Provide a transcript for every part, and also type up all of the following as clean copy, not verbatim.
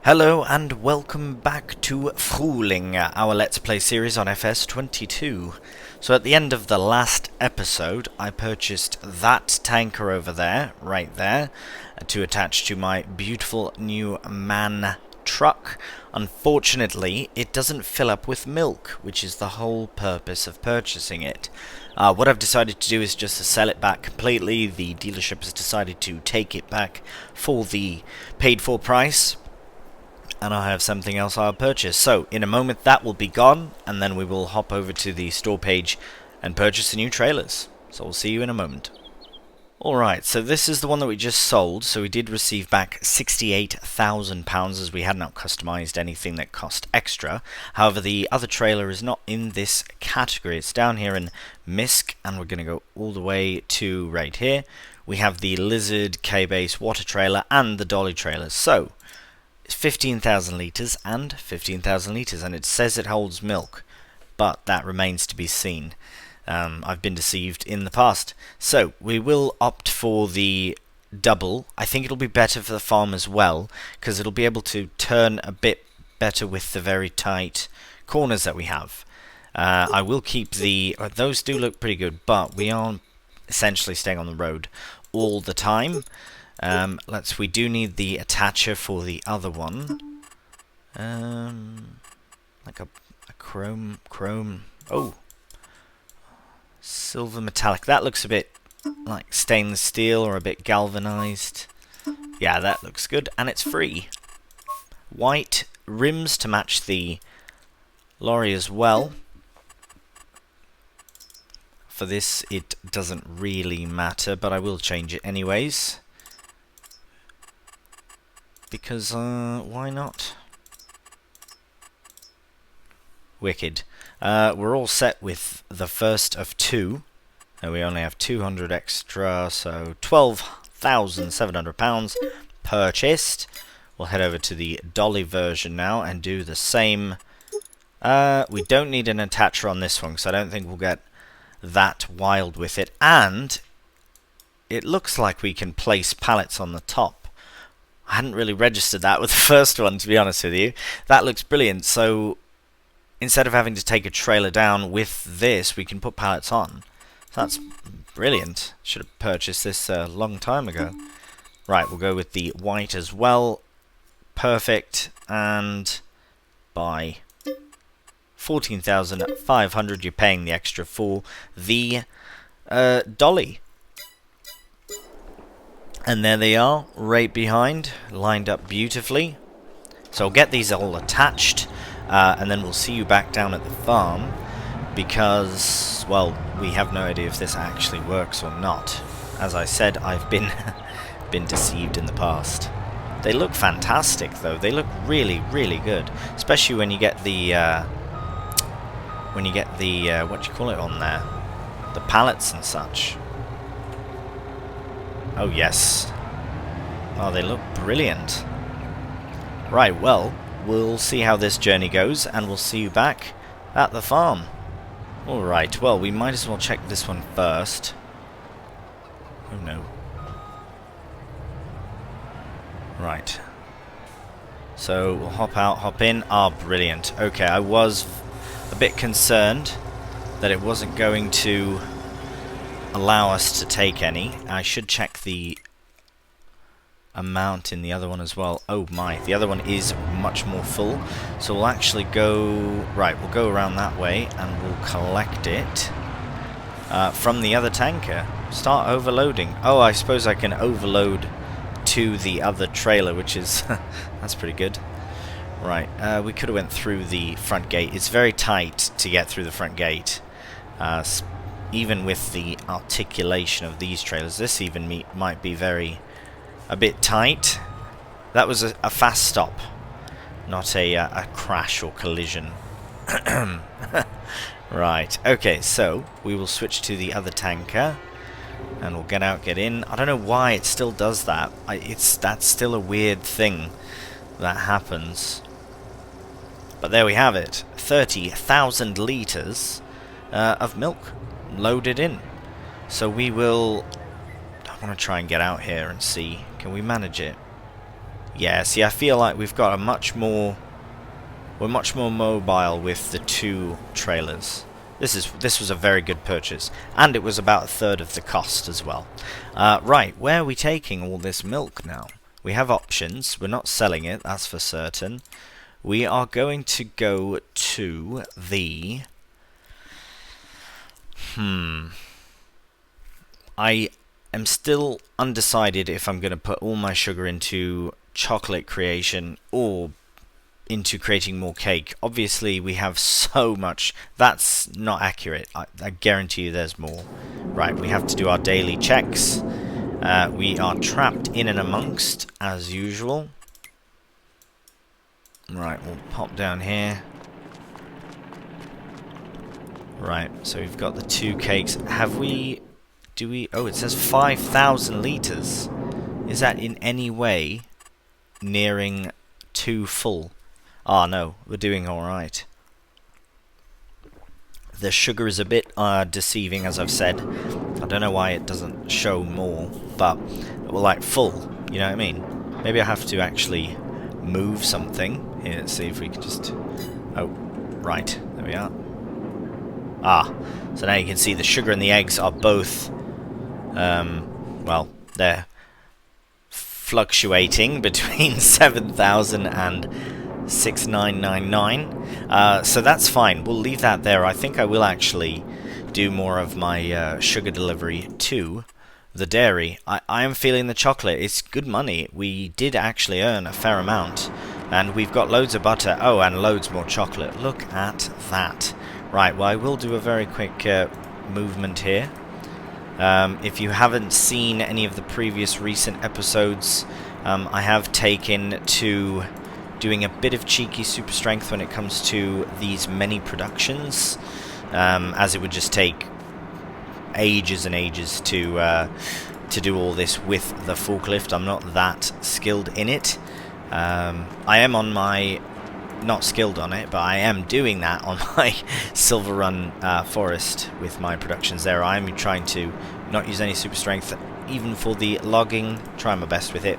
Hello and welcome back to Frühling, our Let's Play series on FS22. So at the end of the last episode, I purchased that tanker over there, right there, to attach to my beautiful new MAN truck. Unfortunately, it doesn't fill up with milk, which is the whole purpose of purchasing it. What I've decided to do is just to sell it back completely. The dealership has decided to take it back for the paid-for price. And I have something else I'll purchase. So, in a moment that will be gone, and then we will hop over to the store page and purchase the new trailers. So we'll see you in a moment. Alright, so this is the one that we just sold. So we did receive back £68,000 as we had not customized anything that cost extra. However, the other trailer is not in this category. It's down here in MISC, and we're going to go all the way to right here. We have the Lizard K-Base water trailer and the dolly trailers. So 15,000 litres and 15,000 litres, and it says it holds milk, but that remains to be seen. I've been deceived in the past. So we will opt for the double. I think it'll be better for the farm as well, because it'll be able to turn a bit better with the very tight corners that we have. I will keep the... those do look pretty good, but we are essentially staying on the road all the time. We do need the attacher for the other one. Like a chrome, oh, silver metallic. That looks a bit like stainless steel or a bit galvanized. Yeah, that looks good, and it's free. White rims to match the lorry as well. For this, it doesn't really matter, but I will change it anyways. Because, why not? Wicked. We're all set with the first of two. And we only have 200 extra, so £12,700 purchased. We'll head over to the dolly version now and do the same. We don't need an attacher on this one, because I don't think we'll get that wild with it. And it looks like we can place pallets on the top. I hadn't really registered that with the first one, to be honest with you. That looks brilliant. So instead of having to take a trailer down with this, we can put pallets on. So that's brilliant. Should have purchased this a long time ago. Right, we'll go with the white as well. Perfect. And buy 14,500. You're paying the extra for the dolly. And there they are, right behind, lined up beautifully. So I'll get these all attached, and then we'll see you back down at the farm, because, well, we have no idea if this actually works or not. As I said, I've been been deceived in the past. They look fantastic, though. They look really, really good, especially when you get the what do you call it on there, the pallets and such. Oh, yes. Oh, they look brilliant. Right, well, we'll see how this journey goes, and we'll see you back at the farm. Alright, well, we might as well check this one first. Oh, no. Right. So, we'll hop out, hop in. Ah, brilliant. Okay, I was a bit concerned that it wasn't going to allow us to take any. I should check the amount in the other one as well. Oh my, the other one is much more full. So we'll actually go... right, we'll go around that way and we'll collect it from the other tanker. Start overloading. Oh, I suppose I can overload to the other trailer, which is... that's pretty good. Right, we could have went through the front gate. It's very tight to get through the front gate. Even with the articulation of these trailers, this even might be a bit tight. That was a fast stop, not a crash or collision. Right, okay, so we will switch to the other tanker, and we'll get out, get in. I don't know why it still does that. That's still a weird thing that happens. But there we have it, 30,000 litres of milk loaded in. So we will... I want to try and get out here and see. Can we manage it? Yeah, see, I feel like we've got a much more... We're much more mobile with the 2 trailers. This was a very good purchase, and it was about a third of the cost as well. Right, where are we taking all this milk now? We have options. We're not selling it, that's for certain. We are going to go to the... I am still undecided if I'm going to put all my sugar into chocolate creation or into creating more cake. Obviously, we have so much. That's not accurate. I guarantee you there's more. Right, we have to do our daily checks. We are trapped in and amongst, as usual. Right, we'll pop down here. Right, so we've got the 2 cakes. Have we... Do we... Oh, it says 5,000 litres. Is that in any way nearing 2 full? Ah, no, we're doing alright. The sugar is a bit deceiving, as I've said. I don't know why it doesn't show more, but we're like full, you know what I mean? Maybe I have to actually move something. Here, let's see if we can just... Oh, right, there we are. Ah, so now you can see the sugar and the eggs are both, well, they're fluctuating between 7,000 and 6,999. So that's fine. We'll leave that there. I think I will actually do more of my sugar delivery to the dairy. I am feeling the chocolate. It's good money. We did actually earn a fair amount. And we've got loads of butter. Oh, and loads more chocolate. Look at that. Right, well, I will do a very quick movement here. If you haven't seen any of the previous recent episodes, I have taken to doing a bit of cheeky super strength when it comes to these many productions, as it would just take ages and ages to do all this with the forklift. I'm not that skilled in it. I am on my... Not skilled on it, but I am doing that on my Silver Run Forest with my productions there. I am trying to not use any super strength, even for the logging, try my best with it.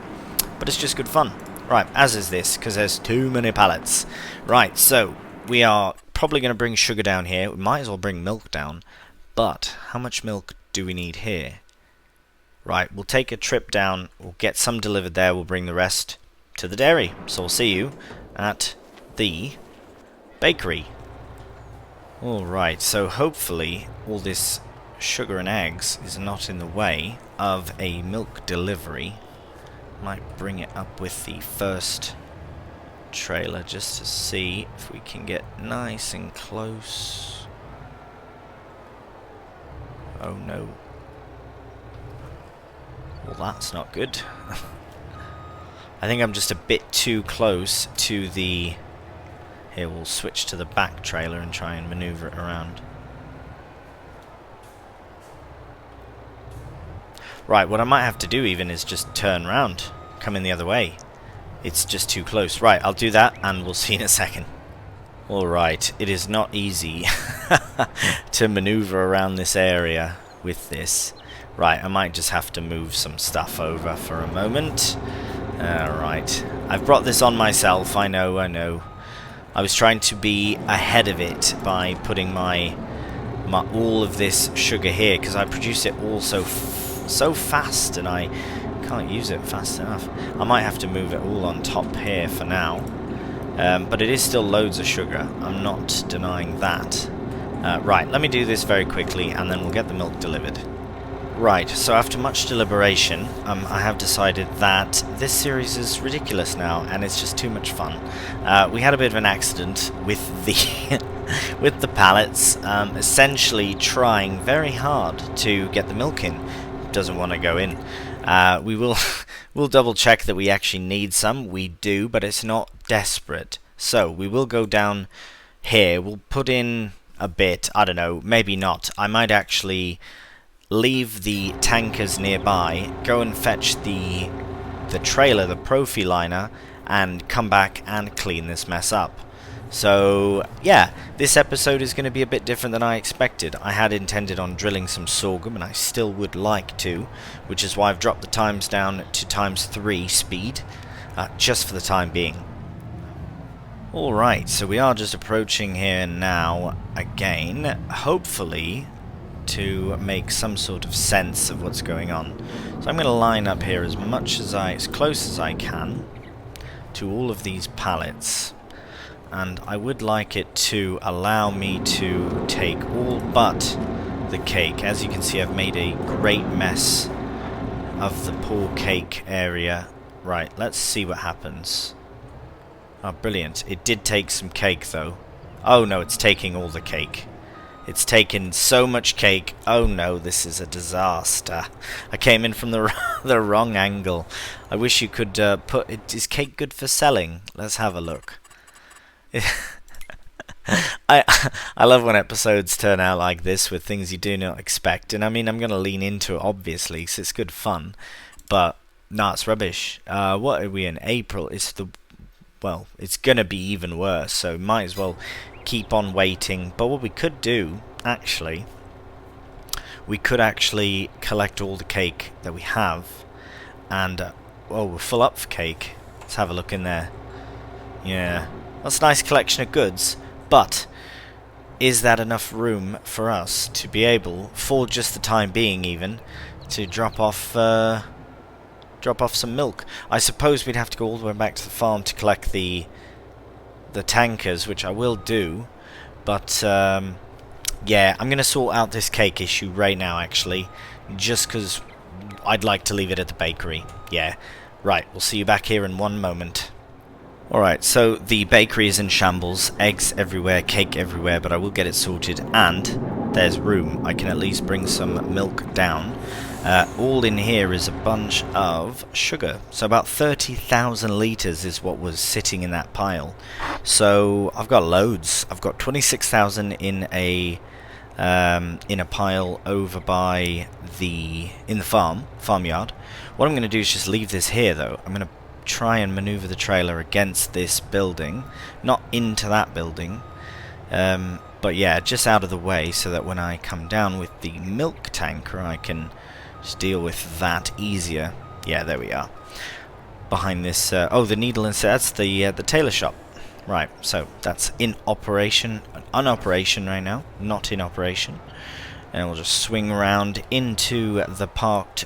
But it's just good fun. Right, as is this, because there's too many pallets. Right, so we are probably going to bring sugar down here. We might as well bring milk down. But how much milk do we need here? Right, we'll take a trip down. We'll get some delivered there. We'll bring the rest to the dairy. So we'll see you at the bakery. Alright, so hopefully all this sugar and eggs is not in the way of a milk delivery. Might bring it up with the first trailer just to see if we can get nice and close. Oh no. Well, that's not good. I think I'm just a bit too close to the... Here, we'll switch to the back trailer and try and maneuver it around. Right, what I might have to do even is just turn around, come in the other way. It's just too close. Right, I'll do that and we'll see in a second. Alright, it is not easy to maneuver around this area with this. Right, I might just have to move some stuff over for a moment. Alright, I've brought this on myself, I know. I was trying to be ahead of it by putting my all of this sugar here, because I produce it all so fast and I can't use it fast enough. I might have to move it all on top here for now, but it is still loads of sugar. I'm not denying that. Right, let me do this very quickly and then we'll get the milk delivered. Right, so after much deliberation, I have decided that this series is ridiculous now, and it's just too much fun. We had a bit of an accident with the with the pallets, essentially trying very hard to get the milk in. It doesn't want to go in. We'll double check that we actually need some. We do, but it's not desperate. So we will go down here. We'll put in a bit. I don't know, maybe not. I might actually leave the tankers nearby, go and fetch the trailer, the Profi liner, and come back and clean this mess up. So yeah, this episode is going to be a bit different than I expected. I had intended on drilling some sorghum, and I still would like to, which is why I've dropped the times down to ×3 speed. just for the time being. Alright, so we are just approaching here now again, hopefully to make some sort of sense of what's going on. So I'm going to line up here as close as I can to all of these pallets, and I would like it to allow me to take all but the cake. As you can see, I've made a great mess of the poor cake area. Right, let's see what happens. Oh, brilliant. It did take some cake, though. Oh, no, it's taking all the cake. It's taken so much cake. Oh, no, this is a disaster. I came in from the the wrong angle. I wish you could put... Is cake good for selling? Let's have a look. I love when episodes turn out like this with things you do not expect. And, I mean, I'm going to lean into it, obviously, because it's good fun. But, no, it's rubbish. What are we in? April. Well, it's going to be even worse, so might as well keep on waiting. But what we could do, actually, we could actually collect all the cake that we have. And, oh, we're full up for cake. Let's have a look in there. Yeah, that's a nice collection of goods. But, is that enough room for us to be able, for just the time being even, to drop off some milk? I suppose we'd have to go all the way back to the farm to collect the tankers, which I will do, but yeah, I'm gonna sort out this cake issue right now, actually, just because I'd like to leave it at the bakery. Yeah, right, we'll see you back here in one moment. Alright, so the bakery is in shambles, eggs everywhere, cake everywhere, but I will get it sorted, and there's room. I can at least bring some milk down. All in here is a bunch of sugar. So about 30,000 litres is what was sitting in that pile. So I've got loads. I've got 26,000 in a pile over by in the farmyard. What I'm going to do is just leave this here, though. I'm going to try and maneuver the trailer against this building, not into that building. But yeah, just out of the way, so that when I come down with the milk tanker, I can just deal with that easier. Yeah, there we are. Behind this, oh, the needle insert, that's the tailor shop. Right, so that's in operation, on operation right now, not in operation. And we'll just swing around into the parked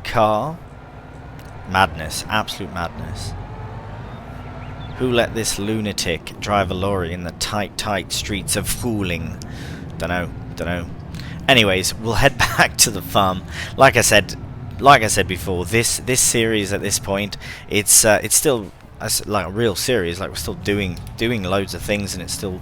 car. Madness, absolute madness. Who let this lunatic drive a lorry in the tight streets of Frühling? Dunno. Anyways, we'll head back to the farm. Like I said before, this series at this point, it's still like a real series. Like, we're still doing loads of things, and it's still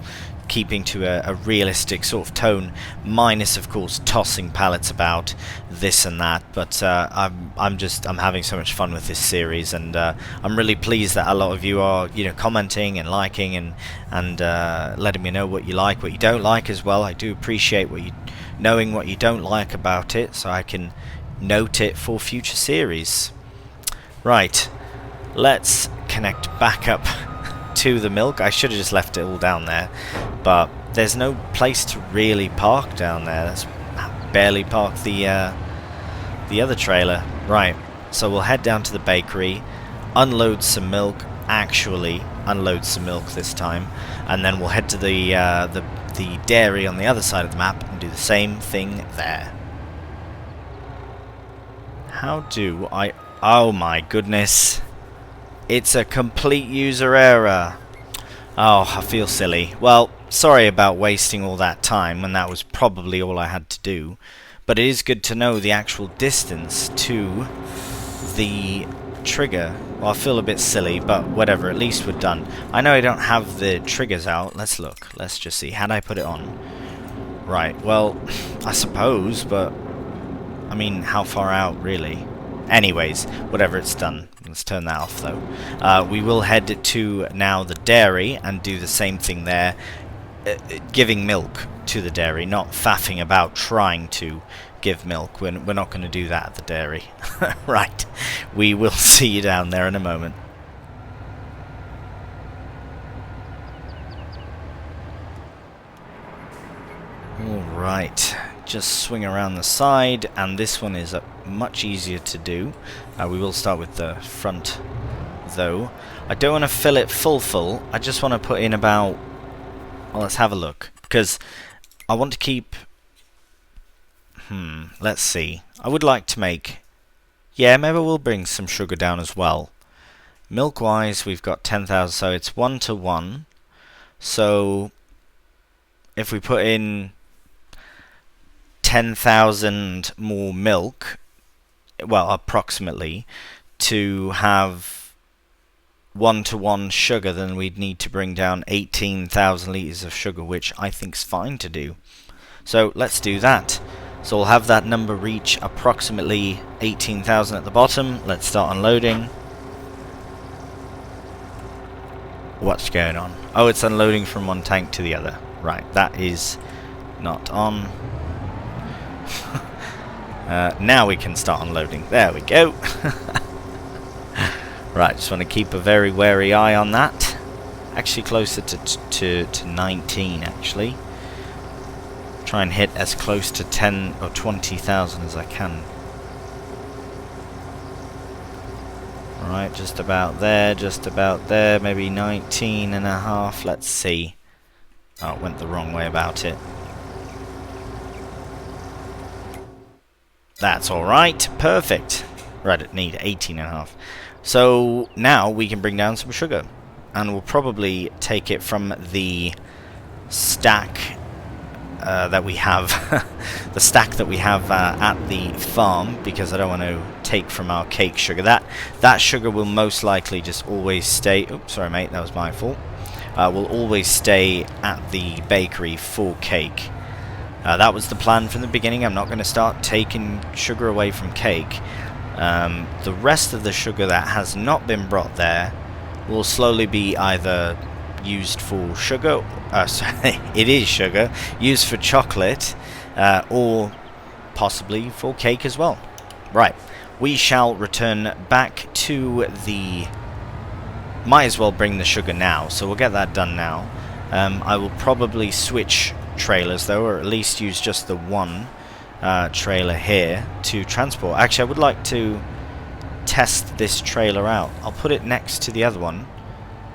keeping to a realistic sort of tone, minus of course tossing pallets about this and that. But I'm having so much fun with this series, and I'm really pleased that a lot of you are, you know, commenting and liking and letting me know what you like, what you don't like as well. I do appreciate knowing what you don't like about it, so I can note it for future series. Right, let's connect back up to the milk. I should have just left it all down there, but there's no place to really park down there. That's barely parked the other trailer. Right, so we'll head down to the bakery, unload some milk, actually unload some milk this time, and then we'll head to the dairy on the other side of the map and do the same thing there. How do I... Oh my goodness. It's a complete user error. Oh, I feel silly. Well, sorry about wasting all that time when that was probably all I had to do. But it is good to know the actual distance to the trigger. Well, I feel a bit silly, but whatever, at least we're done. I know I don't have the triggers out. Let's look. Let's just see. Had I put it on? Right, well, I suppose, but... I mean, how far out, really? Anyways, whatever, it's done. Let's turn that off, though. We will head to now the dairy and do the same thing there. Giving milk to the dairy, not faffing about trying to give milk. We're not going to do that at the dairy. Right, we will see you down there in a moment. Alright, just swing around the side, and this one is much easier to do. We will start with the front though. I don't want to fill it full. I just want to put in about... Well, let's have a look. Because I want to keep... let's see. I would like to make... Yeah, maybe we'll bring some sugar down as well. Milk-wise, we've got 10,000, so it's 1 to 1. So, if we put in 10,000 more milk, well, approximately, to have 1 to 1 sugar, then we'd need to bring down 18,000 litres of sugar, which I think's fine to do. So, let's do that. So we'll have that number reach approximately 18,000 at the bottom. Let's start unloading. What's going on? Oh, it's unloading from one tank to the other. Right, that is not on. Now we can start unloading. There we go. Right, just want to keep a very wary eye on that. Actually closer to 19, actually. Try and hit as close to 10 or 20,000 as I can. Right, just about there, maybe 19 and a half, let's see. Oh, it went the wrong way about it. That's alright, perfect. Right, it need 18 and a half. So, now we can bring down some sugar. And we'll probably take it from the stack that we have, the stack that we have at the farm, because I don't want to take from our cake sugar. That sugar will most likely just always stay. Oops, sorry mate, that was my fault. Will always stay at the bakery for cake. That was the plan from the beginning. I'm not going to start taking sugar away from cake. The rest of the sugar that has not been brought there will slowly be either used for sugar, sorry, it is sugar, used for chocolate, or possibly for cake as well. Right, we shall return back to the... Might as well bring the sugar now, so we'll get that done now. I will probably switch trailers though, or at least use just the one trailer here to transport. Actually, I would like to test this trailer out. I'll put it next to the other one.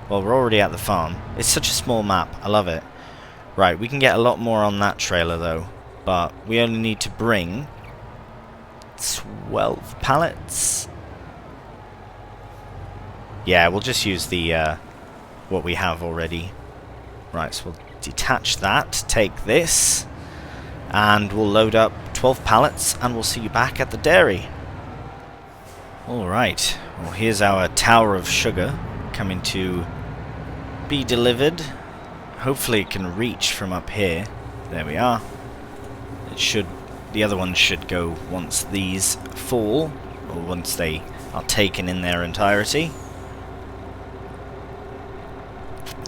Well, we're already at the farm. It's such a small map. I love it. Right, we can get a lot more on that trailer, though. But we only need to bring 12 pallets. Yeah, we'll just use the what we have already. Right, so we'll detach that, take this, and we'll load up 12 pallets, and we'll see you back at the dairy. Alright, well, here's our tower of sugar coming to be delivered. Hopefully it can reach from up here. There we are. It should, the other ones should go once these fall, or once they are taken in their entirety.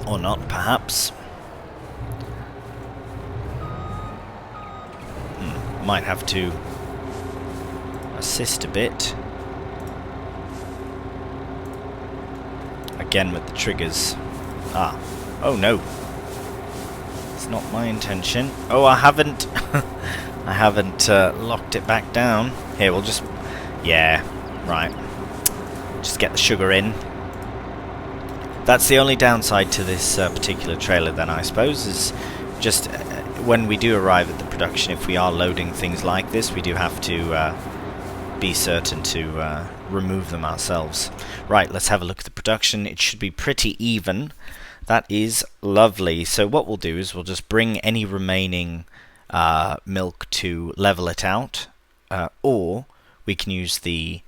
Or not, perhaps. Might have to assist a bit. Again with the triggers. Ah. Oh no. It's not my intention. Oh, I haven't... I haven't locked it back down. Here, we'll just... Yeah, right. Just get the sugar in. That's the only downside to this particular trailer then, I suppose, is just when we do arrive at the production, if we are loading things like this, we do have to be certain to remove them ourselves. Right, let's have a look at the production. It should be pretty even. That is lovely. So what we'll do is we'll just bring any remaining milk to level it out, or we can use the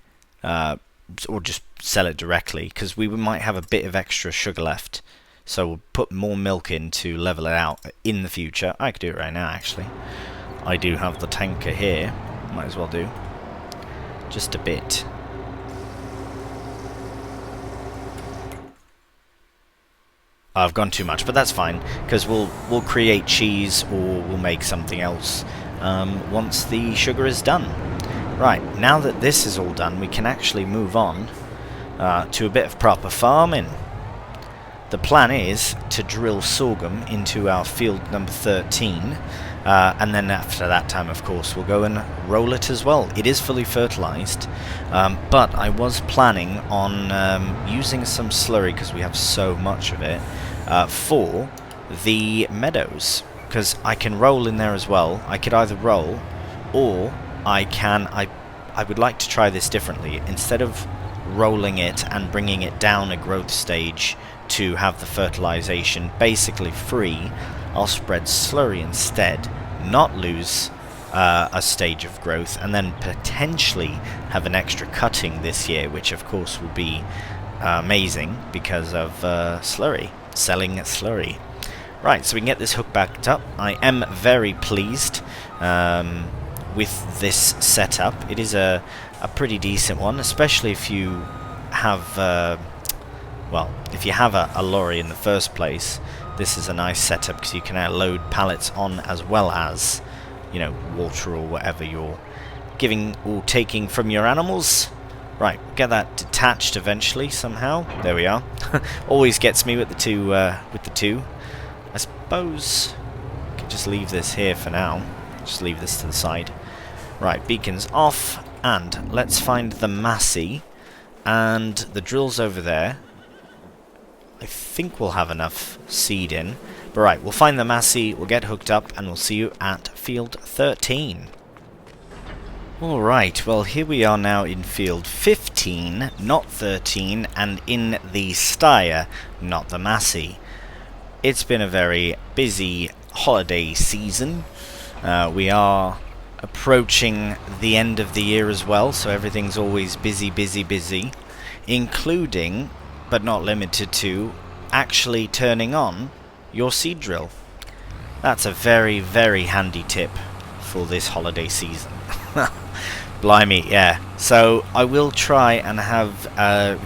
or just sell it directly, because we might have a bit of extra sugar left, so we'll put more milk in to level it out in the future. I could do it right now, actually. I do have the tanker here, might as well do just a bit. I've gone too much, but that's fine, because we'll create cheese, or we'll make something else once the sugar is done. Right, now that this is all done, we can actually move on to a bit of proper farming. The plan is to drill sorghum into our field number 13, And then after that time, of course, we'll go and roll it as well. It is fully fertilized, but I was planning on using some slurry, because we have so much of it, for the meadows, because I can roll in there as well. I could either roll, or I would like to try this differently. Instead of rolling it and bringing it down a growth stage to have the fertilization basically free, I'll spread slurry instead, not lose a stage of growth, and then potentially have an extra cutting this year, which of course will be amazing because of slurry, selling slurry. Right, so we can get this hook backed up. I am very pleased with this setup. It is a pretty decent one, especially if you have, well, if you have a lorry in the first place. This is a nice setup because you can load pallets on, as well as, you know, water or whatever you're giving or taking from your animals. Right, get that detached eventually somehow. There we are. Always gets me with the two. I suppose I could just leave this here for now. Just leave this to the side. Right, beacons off, and let's find the Massey, and the drill's over there. I think we'll have enough seed in. But right, we'll find the Massey, we'll get hooked up, and we'll see you at field 13. Alright, well here we are now in field 15, not 13, and in the Steyr, not the Massey. It's been a very busy holiday season. We are approaching the end of the year as well, so everything's always busy, busy, busy, including, but not limited to, actually turning on your seed drill. That's a very, very handy tip for this holiday season. Blimey, yeah. So I will try and have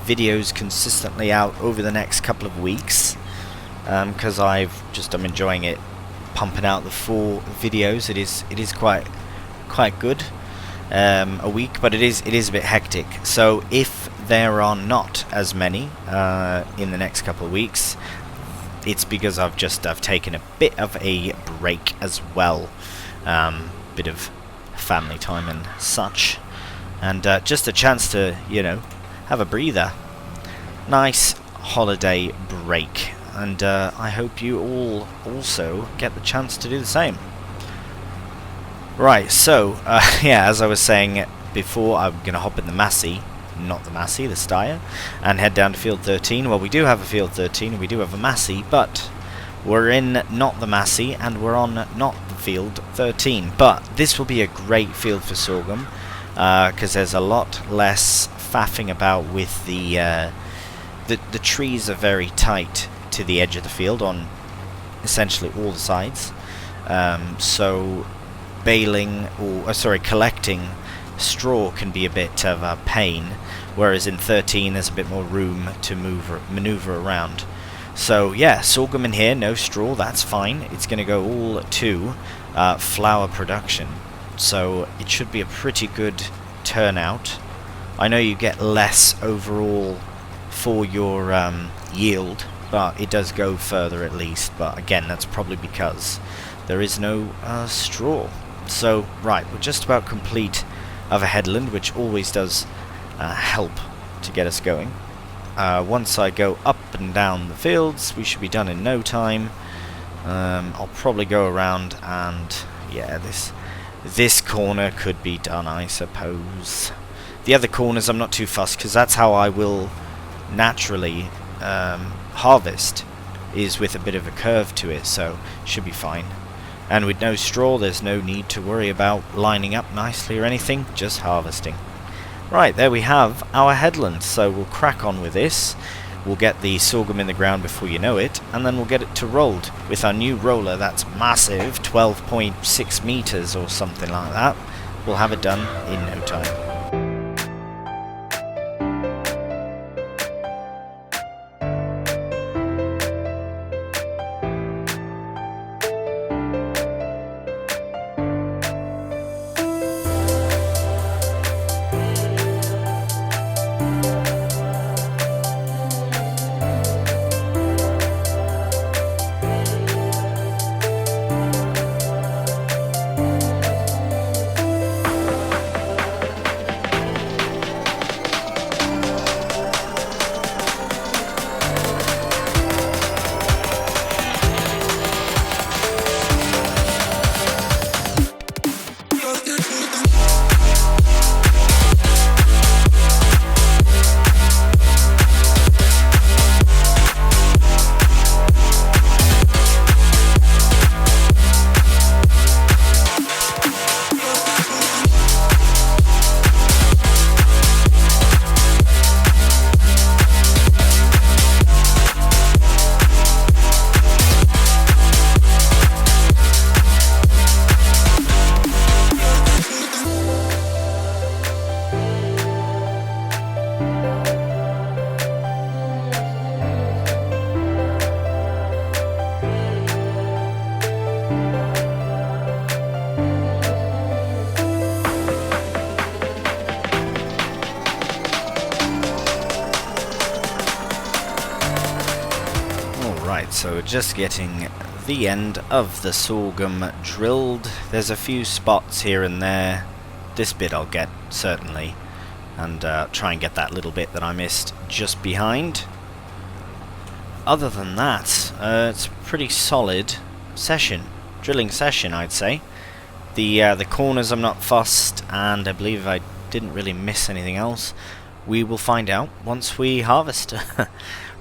videos consistently out over the next couple of weeks, because I'm enjoying it, pumping out the 4 videos. It is quite good a week, but it is a bit hectic. So if there are not as many in the next couple of weeks, it's because I've taken a bit of a break as well, bit of family time and such, and just a chance to, you know, have a breather. Nice holiday break, and I hope you all also get the chance to do the same. Right, so yeah, as I was saying before, I'm going to hop in the Massey, not the Massey, the Steyr, and head down to field 13. Well, we do have a field 13, and we do have a Massey, but we're in not the Massey, and we're on not the field 13. But this will be a great field for sorghum, because there's a lot less faffing about with the trees are very tight to the edge of the field on essentially all the sides. So baling, or collecting straw can be a bit of a pain, whereas in 13 there's a bit more room to maneuver around. So yeah, sorghum in here, no straw, that's fine. It's going to go all to flour production, so it should be a pretty good turnout. I know you get less overall for your yield, but it does go further at least. But again, that's probably because there is no straw. So right, we're just about complete of a headland, which always does help to get us going. Once I go up and down the fields, we should be done in no time. I'll probably go around, and yeah, this corner could be done, I suppose. The other corners I'm not too fussed, because that's how I will naturally harvest, is with a bit of a curve to it, so should be fine. And with no straw, there's no need to worry about lining up nicely or anything, just harvesting. Right, there we have our headland, so we'll crack on with this. We'll get the sorghum in the ground before you know it, and then we'll get it to rolled with our new roller that's massive, 12.6 meters or something like that. We'll have it done in no time. Right, so just getting the end of the sorghum drilled. There's a few spots here and there. This bit I'll get, certainly. And try and get that little bit that I missed just behind. Other than that, it's a pretty solid drilling session, I'd say. The corners I'm not fussed, and I believe I didn't really miss anything else. We will find out once we harvest.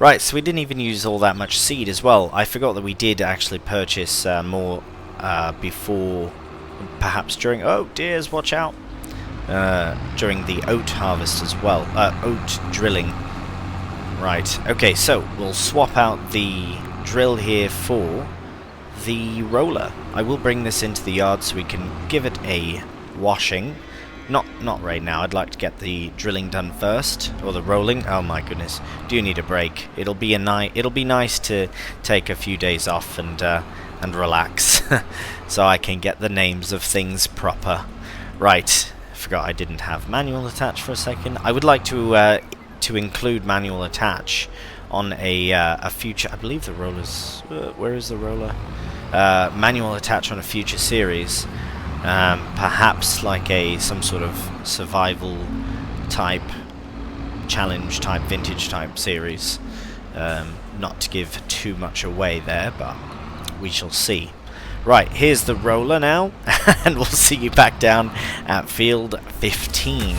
Right, so we didn't even use all that much seed as well. I forgot that we did actually purchase more before, perhaps during... Oh, dears, watch out! During the oat harvest as well. Oat drilling. Right, okay, so we'll swap out the drill here for the roller. I will bring this into the yard so we can give it a washing. Not right now. I'd like to get the drilling done first, or the rolling. Oh my goodness, do you need a break? It'll be nice to take a few days off and relax, so I can get the names of things proper. Right, forgot I didn't have manual attach for a second. I would like to include manual attach on a future. I believe the roller's where is the roller? Manual attach on a future series. Perhaps like some sort of survival type, challenge type, vintage type series. Not to give too much away there, but we shall see. Right, here's the roller now, and we'll see you back down at field 15.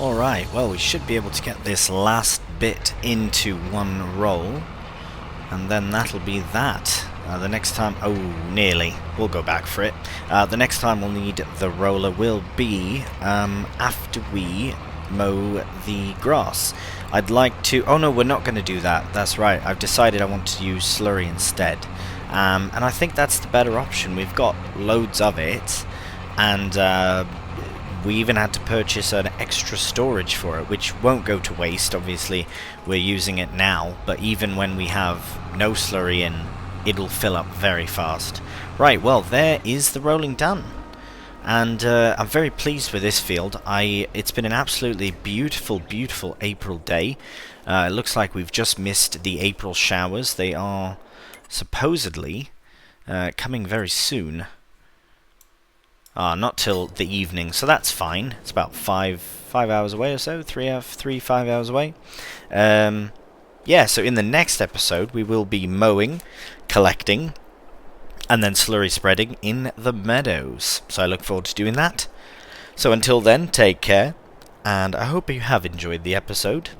Alright, well, we should be able to get this last bit into one roll, and then that'll be that. The next time... Oh, nearly. We'll go back for it. The next time we'll need the roller will be after we mow the grass. I'd like to... Oh no, we're not going to do that. That's right. I've decided I want to use slurry instead. And I think that's the better option. We've got loads of it, and we even had to purchase an extra storage for it, which won't go to waste. Obviously, we're using it now, but even when we have no slurry in, it'll fill up very fast. Right, well, there is the rolling done. And I'm very pleased with this field. It's been an absolutely beautiful, beautiful April day. It looks like we've just missed the April showers. They are supposedly coming very soon. Not till the evening, so that's fine. It's about 5 hours away or so, 5 hours away. Yeah, so in the next episode we will be mowing, collecting, and then slurry spreading in the meadows. So I look forward to doing that. So until then, take care, and I hope you have enjoyed the episode.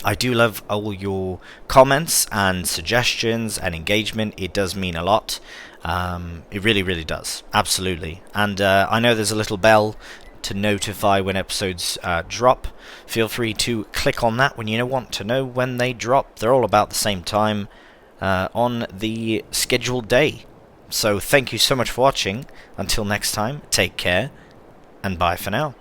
I do love all your comments and suggestions and engagement. It does mean a lot. It really, really does. Absolutely. And I know there's a little bell to notify when episodes drop. Feel free to click on that when you want to know when they drop. They're all about the same time on the scheduled day. So thank you so much for watching. Until next time, take care, and bye for now.